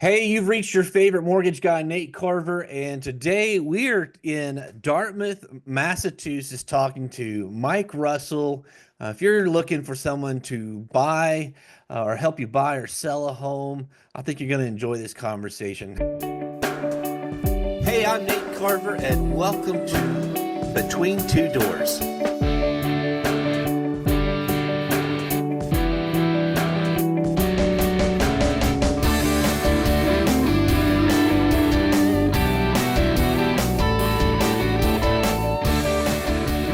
Hey, you've reached your favorite mortgage guy, Nate Carver, and today we are in Dartmouth, Massachusetts, talking to Mike Russell. If you're looking for someone to buy or help you buy or sell a home, I think you're going to enjoy this conversation. Hey, I'm Nate Carver, and welcome to Between Two Doors.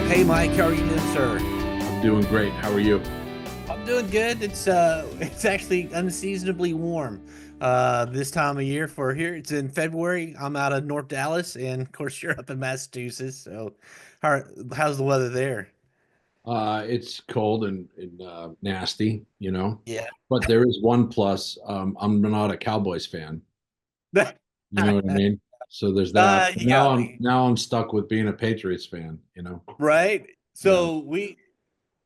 Hey, Mike, how are you doing, sir? I'm doing great. How are you? I'm doing good. It's actually unseasonably warm this time of year for here. It's in February. I'm out of North Dallas, and of course you're up in Massachusetts. So, how's the weather there? It's cold and nasty, Yeah. but there is one plus. I'm not a Cowboys fan. You know what I mean? So there's that. Yeah, Now I'm stuck with being a Patriots fan. right. Yeah, So we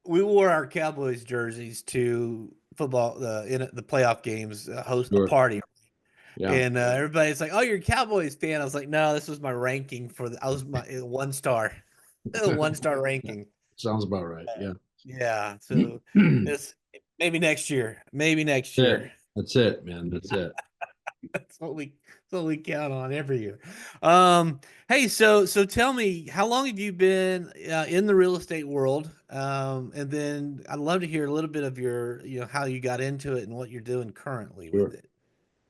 wore our Cowboys jerseys to football in the playoff games, host a sure. party. Yeah. And everybody's like, "Oh, you're a Cowboys fan." I was like, "No, this was my ranking I was my one star, one star ranking." Sounds about right. Uh, Yeah. yeah, so this maybe next year, maybe next That's year. it. That's it, man. That's it. That's what we count on every year. Um, hey, so tell me, how long have you been in the real estate world? And then I'd love to hear a little bit of how you got into it and what you're doing currently with Sure. it.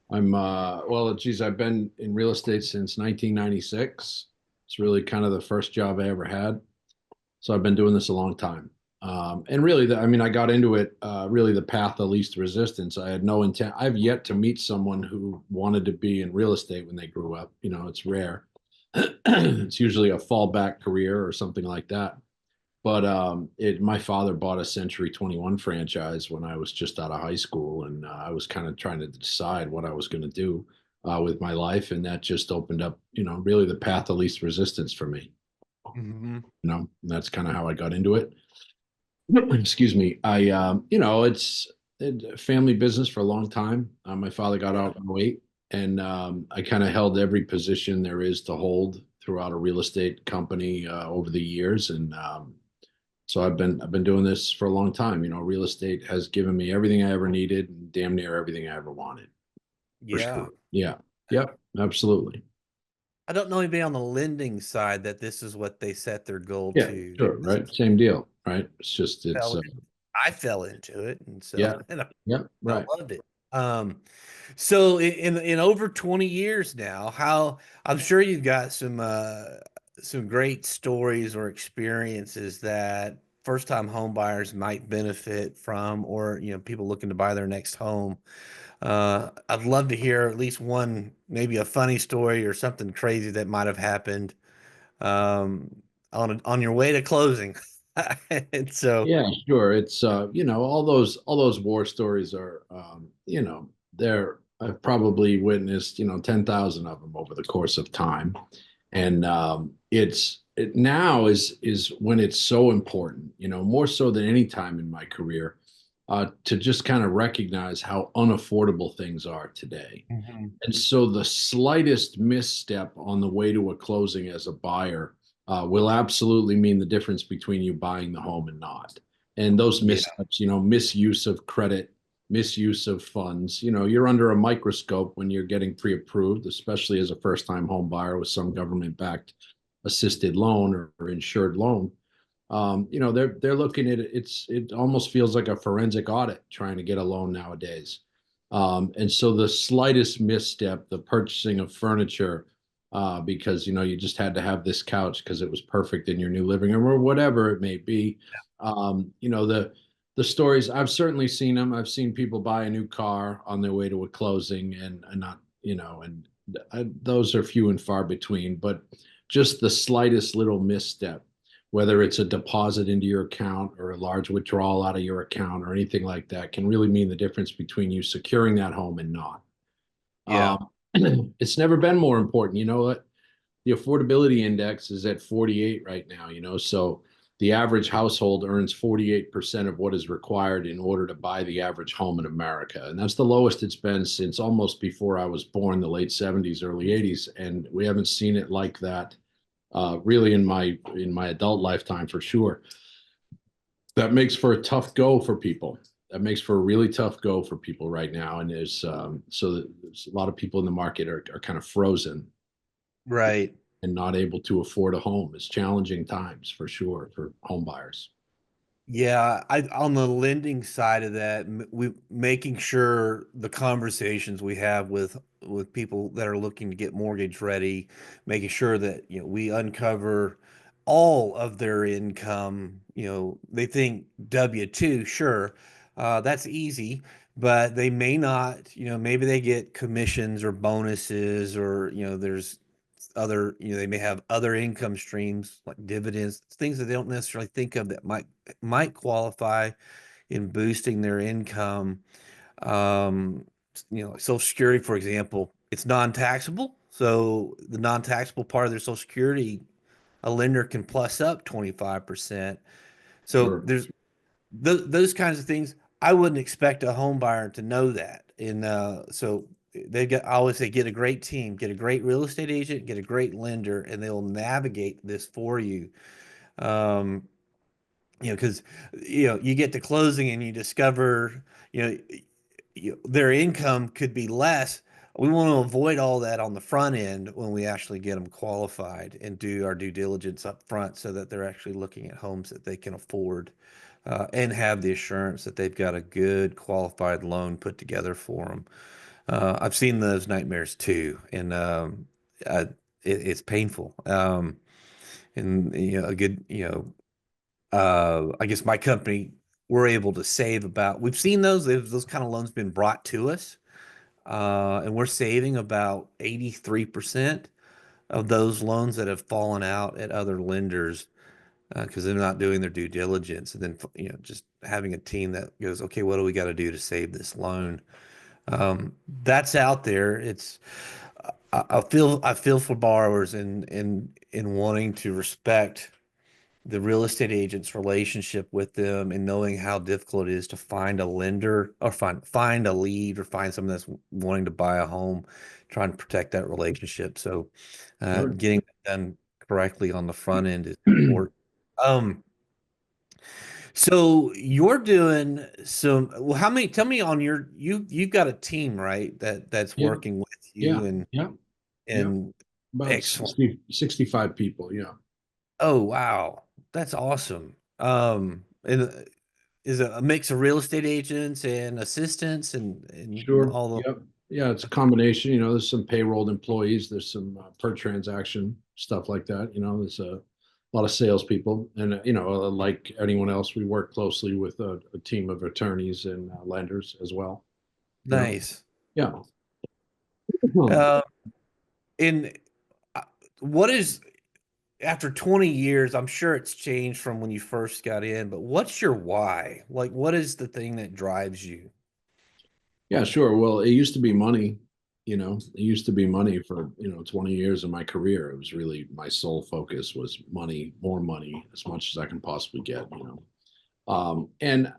Well, geez, I've been in real estate since 1996. It's really kind of the first job I ever had. So I've been doing this a long time. And really, I got into it really the path of least resistance. I had no intent. I've yet to meet someone who wanted to be in real estate when they grew up. It's rare. It's usually a fallback career or something like that. But my father bought a Century 21 franchise when I was just out of high school, and I was kind of trying to decide what I was going to do with my life, and that just opened up, really the path of least resistance for me. And that's kind of how I got into it. Excuse me. It's family business for a long time. My father got out in '08, and I kind of held every position there is to hold throughout a real estate company over the years, and so I've been doing this for a long time. Real estate has given me everything I ever needed, and damn near everything I ever wanted, for Yeah. sure. Yeah. Yep. Absolutely. I don't know anybody on the lending side that this is what they set their goal Yeah. to. Sure. Right. Same deal. Right. It's just Fell I fell into it, and so yeah. and Yep. I Right. loved it. So in over 20 years now, how I'm sure you've got some great stories or experiences that first time home buyers might benefit from, or people looking to buy their next home. I'd love to hear at least one, maybe a funny story or something crazy that might have happened on your way to closing. And so, Yeah, sure. It's all those war stories are they're I've probably witnessed 10,000 of them over the course of time. And it now is when it's so important, more so than any time in my career, to just kind of recognize how unaffordable things are today. Mhm. And so the slightest misstep on the way to a closing as a buyer will absolutely mean the difference between you buying the home and not. And those Yeah, missteps, misuse of credit, misuse of funds, you're under a microscope when you're getting pre-approved, especially as a first-time home buyer with some government-backed assisted loan or insured loan. They're looking at it. It almost feels like a forensic audit trying to get a loan nowadays. And so the slightest misstep, the purchasing of furniture, because you just had to have this couch because it was perfect in your new living room or whatever it may be. The stories I've certainly seen them. I've seen people buy a new car on their way to a closing, and not and those are few and far between. But just the slightest little misstep, whether it's a deposit into your account or a large withdrawal out of your account or anything like that, can really mean the difference between you securing that home and not. yeah, Um, it's never been more important. You know what? The affordability index is at 48 right now, so the average household earns 48% of what is required in order to buy the average home in America. And that's the lowest it's been since almost before I was born, the late 70s, early 80s. And we haven't seen it like that really in my adult lifetime for sure. That makes for a tough go for people. That makes for a really tough go for people right now. And there's a lot of people in the market are kind of frozen Right. and not able to afford a home. It's challenging times for sure for home buyers. Yeah, I on the lending side of that, we making sure the conversations we have with people that are looking to get mortgage ready, making sure that we uncover all of their income. They think W-2, sure, that's easy, but they may not. Maybe they get commissions or bonuses, or there's other, they may have other income streams like dividends, things that they don't necessarily think of that might qualify in boosting their income. Um, like Social Security, for example, it's non-taxable. So the non-taxable part of their Social Security, a lender can plus up 25%. So Sure. there's those kinds of things. I wouldn't expect a home buyer to know that. And so I always say, get a great team, get a great real estate agent, get a great lender, and they'll navigate this for you. Um, because you get to closing and you discover, you know, their income could be less. We want to avoid all that on the front end when we actually get them qualified and do our due diligence up front so that they're actually looking at homes that they can afford, and have the assurance that they've got a good qualified loan put together for them. I've seen those nightmares too, and I, it's painful. And a good, I guess my company, we're able to save about, we've seen those kind of loans been brought to us, and we're saving about 83% of those loans that have fallen out at other lenders, because they're not doing their due diligence. And then, just having a team that goes, okay, what do we got to do to save this loan? That's out there. I feel for borrowers in wanting to respect the real estate agent's relationship with them, and knowing how difficult it is to find a lender, or find a lead, or find someone that's wanting to buy a home, trying to protect that relationship. So Sure. getting that done correctly on the front end is important. Um, so you're doing some, well, how many, tell me on you've got a team, right? That's Yeah. working with Yeah. you, and Yeah. Yeah. and About excellent. 65 people. Yeah. Oh, wow. That's awesome. And is it a mix of real estate agents and assistants and Sure. all the, Yep. Yeah, it's a okay, combination. There's some payrolled employees, there's some per transaction stuff like that. There's a lot of salespeople, and like anyone else, we work closely with a team of attorneys and lenders as well. You know, nice. yeah. Hmm. Uh, in uh, what is After 20 years, I'm sure it's changed from when you first got in, but what's your why? Like, what is the thing that drives you? Yeah, sure. Well, it used to be money. It used to be money for 20 years of my career. It was really my sole focus was money, more money, as much as I can possibly get. And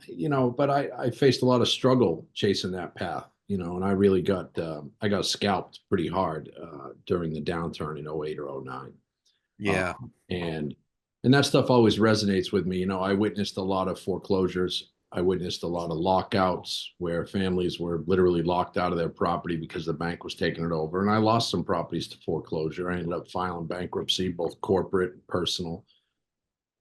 but I faced a lot of struggle chasing that path, and I really got scalped pretty hard during the downturn in '08 or '09. Yeah. And that stuff always resonates with me. I witnessed a lot of foreclosures. I witnessed a lot of lockouts where families were literally locked out of their property because the bank was taking it over. And I lost some properties to foreclosure. I ended up filing bankruptcy, both corporate and personal.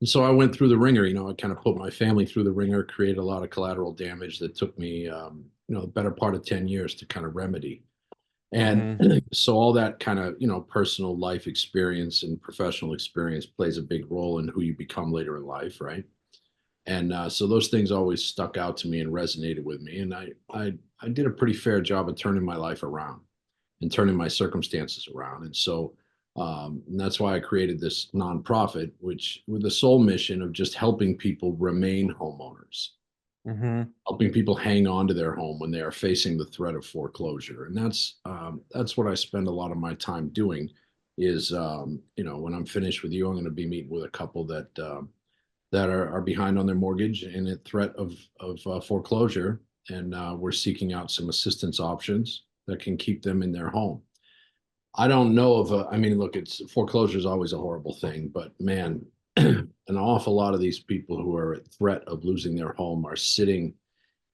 And so I went through the ringer. I kind of put my family through the ringer, created a lot of collateral damage that took me, the better part of 10 years to kind of remedy. And Hmm. so all that kind of, personal life experience and professional experience plays a big role in who you become later in life, right? And so those things always stuck out to me and resonated with me. And I did a pretty fair job of turning my life around and turning my circumstances around. And so and that's why I created this nonprofit, which with the sole mission of just helping people remain homeowners, Hmm. helping people hang on to their home when they are facing the threat of foreclosure. And that's what I spend a lot of my time doing. Is when I'm finished with you, I'm going to be meeting with a couple that that are behind on their mortgage and at threat of foreclosure. And we're seeking out some assistance options that can keep them in their home. I don't know of a, I mean, look, it's foreclosure is always a horrible thing, but man, an awful lot of these people who are at threat of losing their home are sitting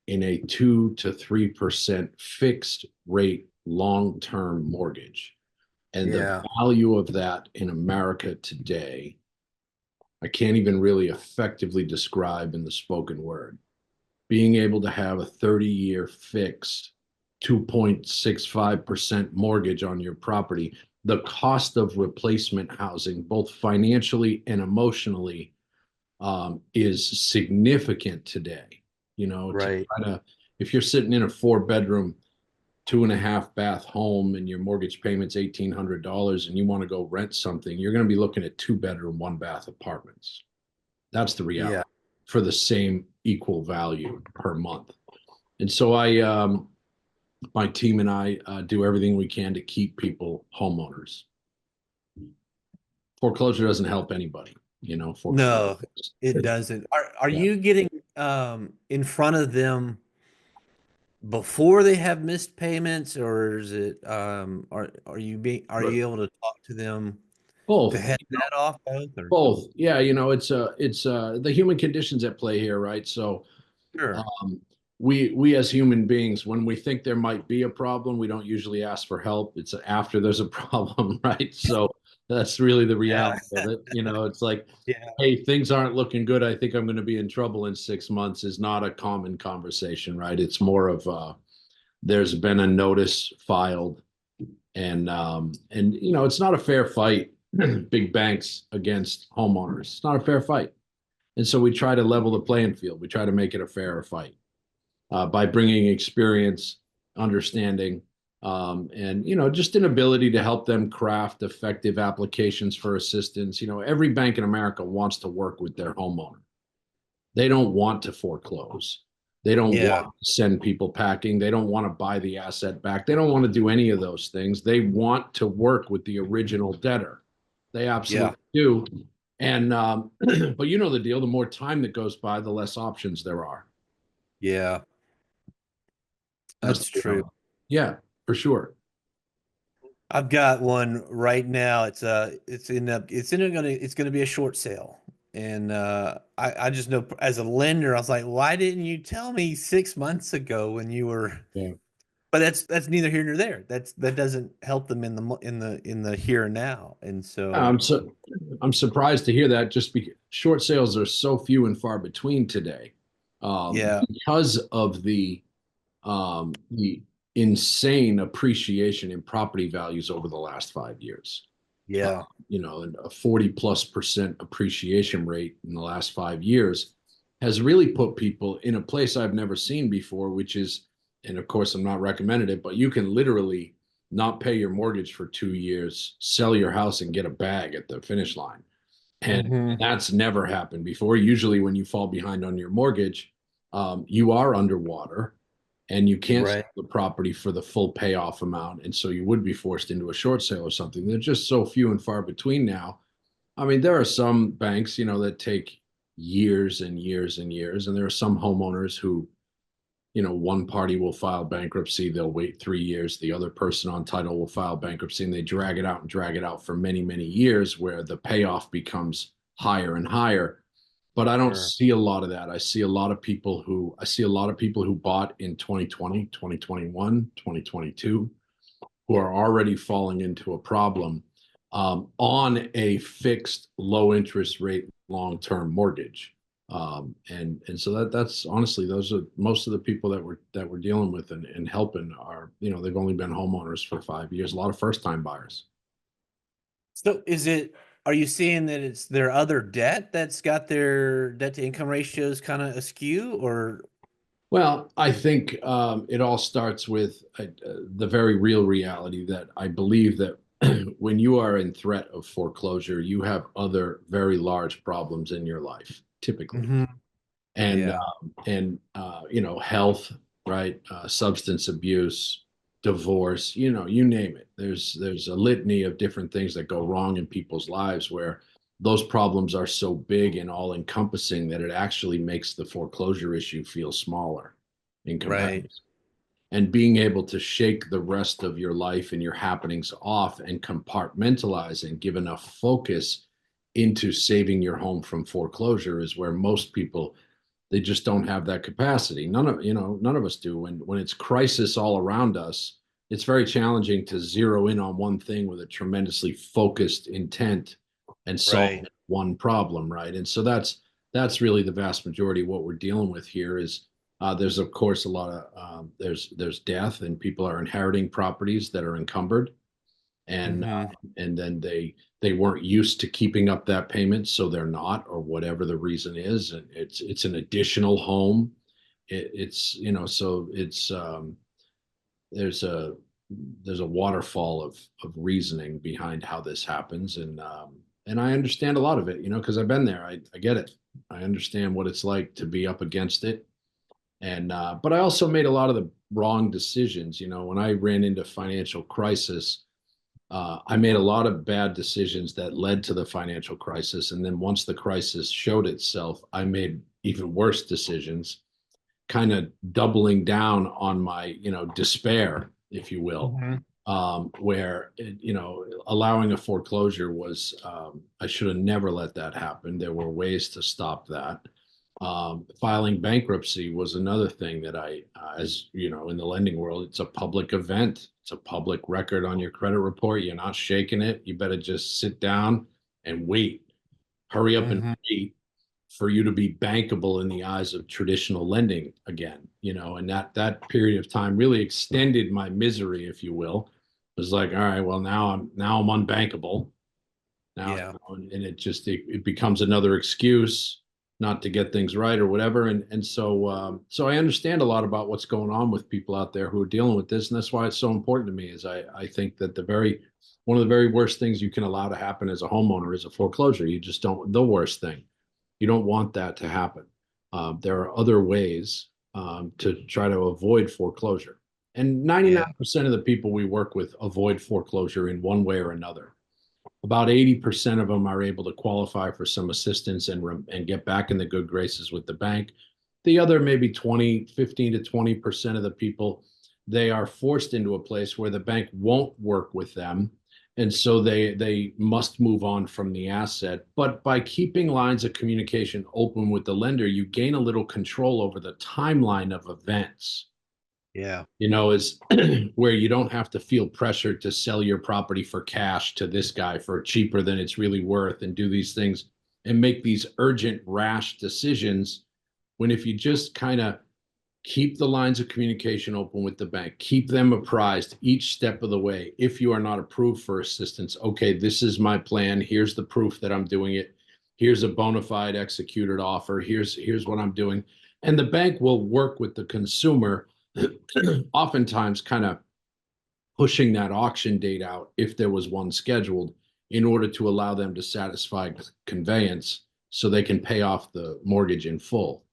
in a 2 to 3% fixed rate long-term mortgage. And the Yeah. value of that in America today, I can't even really effectively describe in the spoken word. Being able to have a 30-year fixed 2.65% mortgage on your property, the cost of replacement housing, both financially and emotionally, is significant today. You know, to Right. try to, if you're sitting in a 4 bedroom, 2.5 bath home and your mortgage payment's $1,800 and you want to go rent something, you're going to be looking at 2 bedroom, 1 bath apartments. That's the Yeah. reality for the same equal value per month. And so my team and I do everything we can to keep people homeowners. Foreclosure doesn't help anybody, you know. No, it doesn't. Are Yeah, you getting in front of them before they have missed payments, or is it are but you able to talk to them to both, head that off both or both. Yeah, you know, it's the human conditions at play here, right? So sure. um, we as human beings, when we think there might be a problem, we don't usually ask for help. It's after there's a problem, right? So that's really the Yeah. reality of it. You know, it's like, Yeah. hey, things aren't looking good. I think I'm going to be in trouble in 6 months is not a common conversation, right? It's more of there's been a notice filed, and you know, it's not a fair fight. Big banks against homeowners. It's not a fair fight. And so we try to level the playing field. We try to make it a fairer fight by bringing experience, understanding, and you know, just an ability to help them craft effective applications for assistance. You know, every bank in America wants to work with their homeowner. They don't want to foreclose. They don't Yeah. want to send people packing. They don't want to buy the asset back. They don't want to do any of those things. They want to work with the original debtor. They Yeah. absolutely do. And but you know the deal. The more time that goes by, the less options there are. Yeah. That's That's true. yeah, for sure. I've got one right now. It's gonna be a short sale. And I just know as a lender, I was like, why didn't you tell me 6 months ago when you were Yeah. but that's neither here nor there. That doesn't help them in the here and now. And so I'm surprised to hear that. Just because short sales are so few and far between today, yeah, because of the insane appreciation in property values over the last 5 years. yeah, You know, a 40+% appreciation rate in the last 5 years has really put people in a place I've never seen before, which is, and of course, I'm not recommending it, but you can literally not pay your mortgage for 2 years, sell your house, and get a bag at the finish line. And hmm that's never happened before. Usually, when you fall behind on your mortgage, you are underwater and you can't sell right, the property for the full payoff amount. And so you would be forced into a short sale or something. They're just so few and far between now. I mean, there are some banks, you know, that take years and years and years. And there are some homeowners who, you know, one party will file bankruptcy, they'll wait 3 years, the other person on title will file bankruptcy, and they drag it out and drag it out for many, many years where the payoff becomes higher and higher. But I don't sure, see a lot of that. I see a lot of people who bought in 2020, 2021, 2022, who are already falling into a problem on a fixed low interest rate long-term mortgage. And so that's honestly, those are most of the people that we're dealing with and helping are, you know, they've only been homeowners for 5 years. A lot of first-time buyers. So are you seeing that it's their other debt that's got their debt to income ratios kind of askew or Well, I think it all starts with the very real reality that I believe that when you are in threat of foreclosure, you have other very large problems in your life, typically, hmm and yeah, you know, health, right, substance abuse, divorce, you know, you name it. There's a litany of different things that go wrong in people's lives where those problems are so big and all encompassing that it actually makes the foreclosure issue feel smaller in Right. comparison. And being able to shake the rest of your life and your happenings off and compartmentalize and give enough focus into saving your home from foreclosure is where most people, they just don't have that capacity. None of us do. When it's crisis all around us, it's very challenging to zero in on one thing with a tremendously focused intent and solve Right. one problem, right? And so that's really the vast majority of what we're dealing with here. Is there's of course a lot of there's death, and people are inheriting properties that are encumbered, and Hmm. then they weren't used to keeping up that payment, so they're not, or whatever the reason is, and it's an additional home. It's so it's there's a there's a waterfall of reasoning behind how this happens, and I understand a lot of it, because I've been there. I get it. I understand what it's like to be up against it, and but I also made a lot of the wrong decisions. When I ran into financial crisis, I made a lot of bad decisions that led to the financial crisis. And then once the crisis showed itself, I made even worse decisions, kind of doubling down on my, despair, if you will, Hmm. where, allowing a foreclosure was, I should have never let that happen. There were ways to stop that. Filing bankruptcy was another thing that as you know, in the lending world, it's a public event. It's a public record on your credit report. You're not shaking it. You better just sit down and wait. Hurry up and Hmm. wait for you to be bankable in the eyes of traditional lending again. And that period of time really extended my misery, if you will. It was like, all right, well, now I'm unbankable now, Yeah. and it becomes another excuse not to get things right or whatever. And so I understand a lot about what's going on with people out there who are dealing with this, and that's why it's so important to me. Is I think that one of the very worst things you can allow to happen as a homeowner is a foreclosure. You just don't the worst thing. You don't want that to happen. There are other ways to try to avoid foreclosure, and Yeah. 99% of the people we work with avoid foreclosure in one way or another. About 80% of them are able to qualify for some assistance and get back in the good graces with the bank. The other maybe 15 to 20% of the people, they are forced into a place where the bank won't work with them. And so they must move on from the asset. But by keeping lines of communication open with the lender, you gain a little control over the timeline of events, Yeah. is where you don't have to feel pressure to sell your property for cash to this guy for cheaper than it's really worth and do these things and make these urgent, rash decisions. When if you just kind of keep the lines of communication open with the bank, keep them apprised each step of the way. If you are not approved for assistance, okay, this is my plan. Here's the proof that I'm doing it. Here's a bona fide executed offer. Here's what I'm doing. And the bank will work with the consumer, oftentimes kind of pushing that auction date out if there was one scheduled, in order to allow them to satisfy conveyance so they can pay off the mortgage in full.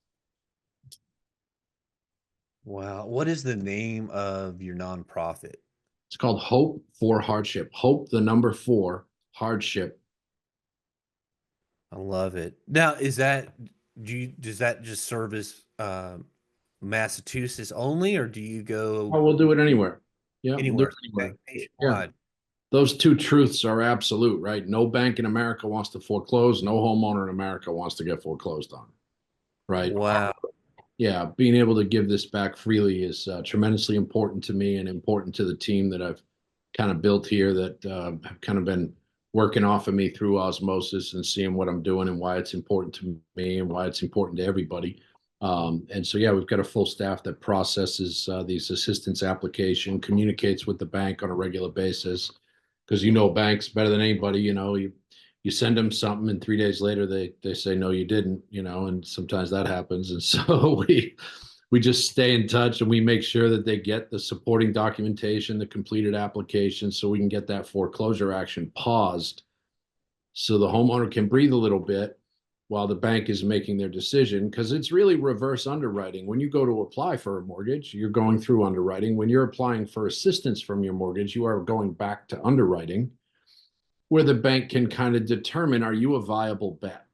Wow. What is the name of your nonprofit? It's called Hope for Hardship. Hope, the number four, hardship. I love it. Now, does that just service Massachusetts only, or do you go Oh, we'll do it anywhere. Yeah, we'll do it anywhere? Okay, anywhere. Yeah. nationwide. Those two truths are absolute, right? No bank in America wants to foreclose. No homeowner in America wants to get foreclosed on, right? Wow. Yeah, being able to give this back freely is tremendously important to me and important to the team that I've kind of built here, that have kind of been working off of me through osmosis and seeing what I'm doing and why it's important to me and why it's important to everybody. And so, yeah, we've got a full staff that processes these assistance application, communicates with the bank on a regular basis, because banks better than anybody. You send them something and 3 days later they say no, you didn't. And sometimes that happens, and so we just stay in touch and we make sure that they get the supporting documentation, the completed application, so we can get that foreclosure action paused so the homeowner can breathe a little bit while the bank is making their decision, because it's really reverse underwriting. When you go to apply for a mortgage, you're going through underwriting. When you're applying for assistance from your mortgage, you are going back to underwriting. where the bank can kind of determine, are you a viable bet?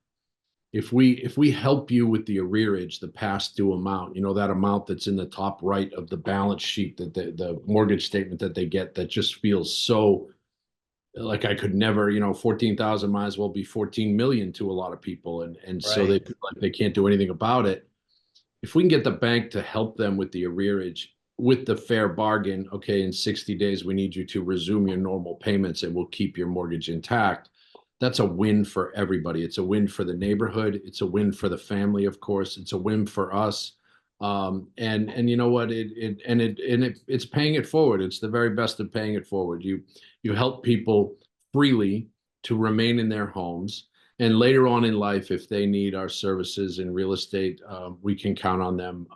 If we help you with the arrearage, the past due amount, that amount that's in the top right of the balance sheet, that the mortgage statement that they get, that just feels so like I could never, 14,000 might as well be 14 million to a lot of people. And so they Right. feel like they can't do anything about it. If we can get the bank to help them with the arrearage with the fair bargain, okay, in 60 days, we need you to resume your normal payments and we'll keep your mortgage intact. That's a win for everybody. It's a win for the neighborhood. It's a win for the family, of course. It's a win for us. And you know what? It's paying it forward. It's the very best of paying it forward. You help people freely to remain in their homes. And later on in life, if they need our services in real estate, we can count on them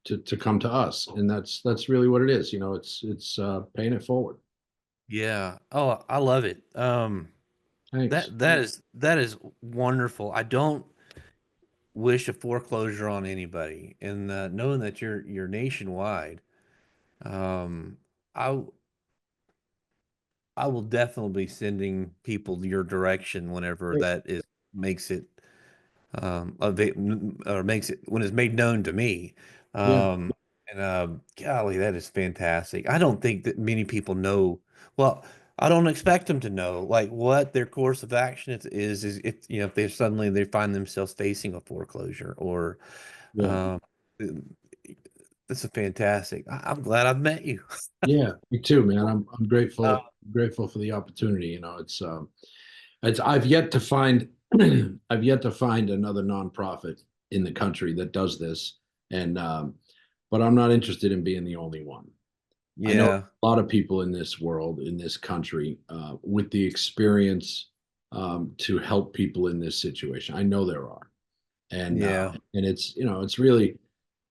to come to us. And that's really what it is. It's paying it forward. Yeah. Oh, I love it. Thanks. That is wonderful. I don't wish a foreclosure on anybody, and knowing that you're nationwide, um, I I will definitely be sending people your direction whenever that is makes it or makes it when it's made known to me. Yeah, Um, and golly, that is fantastic. I don't think that many people know. Well, I don't expect them to know like what their course of action is if if they suddenly they find themselves facing a foreclosure or yeah. um, this is fantastic. I'm glad I've met you. Yeah, me too, man. I'm Uh, grateful for the opportunity. It's I've yet to find I've yet to find another nonprofit in the country that does this, and but I'm not interested in being the only one. I know yeah, a lot of people in this world, in this country, with the experience to help people in this situation. I know there are, yeah, and it's really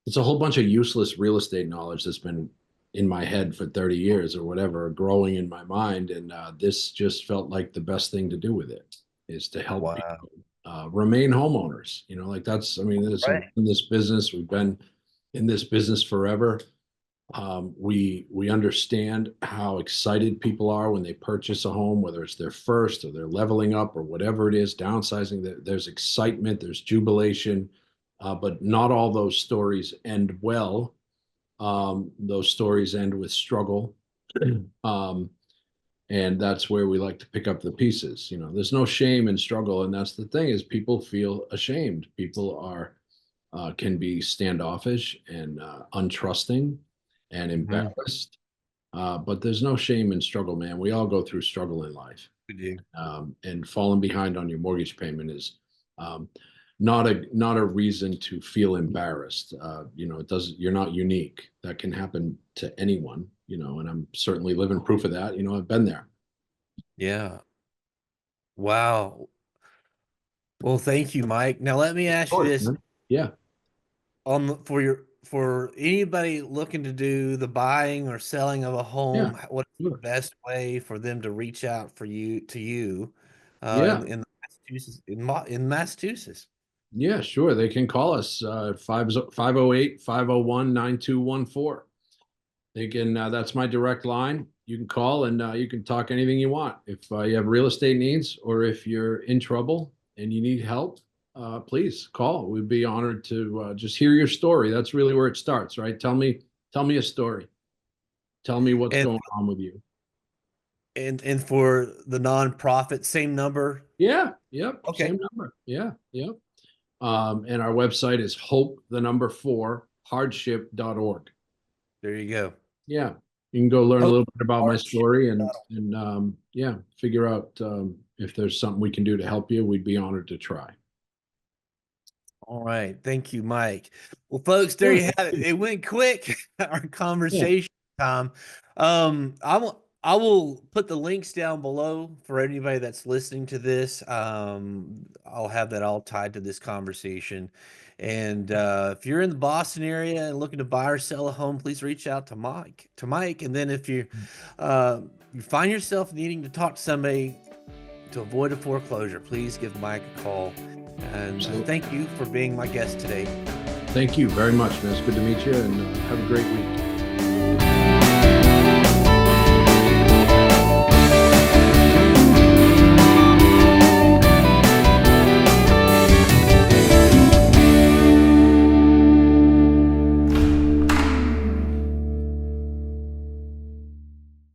it's a whole bunch of useless real estate knowledge that's been in my head for 30 years or whatever, growing in my mind. And this just felt like the best thing to do with it is to help wow, people remain homeowners. Like I mean, right, in this business. We've been in this business forever. We understand how excited people are when they purchase a home, whether it's their first or they're leveling up or whatever it is, downsizing. There's excitement, there's jubilation, but not all those stories end well. Those stories end with struggle, um, and that's where we like to pick up the pieces. There's no shame in struggle, and that's the thing is people feel ashamed. People are can be standoffish and untrusting and mhm, embarrassed. But there's no shame in struggle, man. We all go through struggle in life. we do. And falling behind on your mortgage payment is um, not a reason to feel embarrassed. It doesn't. You're not unique. That can happen to anyone. And I'm certainly living proof of that. I've been there. Yeah. Wow. Well, thank you, Mike. Now let me Of ask you course, this man. Yeah, for anybody looking to do the buying or selling of a yeah, home, what's the sure. best way for them to reach out to you Yeah, in Massachusetts in Massachusetts? yeah, sure. They can call us 508 501 9214. They can, that's my direct line. You can call and you can talk anything you want. If you have real estate needs or if you're in trouble and you need help, please call. We'd be honored to just hear your story. That's really where it starts, right? Tell me a story. Tell me what's And going on with you. and for the nonprofit, same number. Yeah, yep, Okay, same number. Yeah, yep. And our website is hope the number four hardship.org. there you go. Yeah, you can go learn a Hope little bit about my hardship. story and yeah, figure out if there's something we can do to help you. We'd be honored to try. All right. Thank you, Mike. Well, folks, there Yeah, you have it. It went quick, our yeah, conversation time. I will put the links down below for anybody that's listening to this. I'll have that all tied to this conversation. And if you're in the Boston area and looking to buy or sell a home, please reach out to Mike. And then if you find yourself needing to talk to somebody to avoid a foreclosure, please give Mike a call. And absolutely. thank you for being my guest today. Thank you very much, man. It's good to meet you, and have a great week.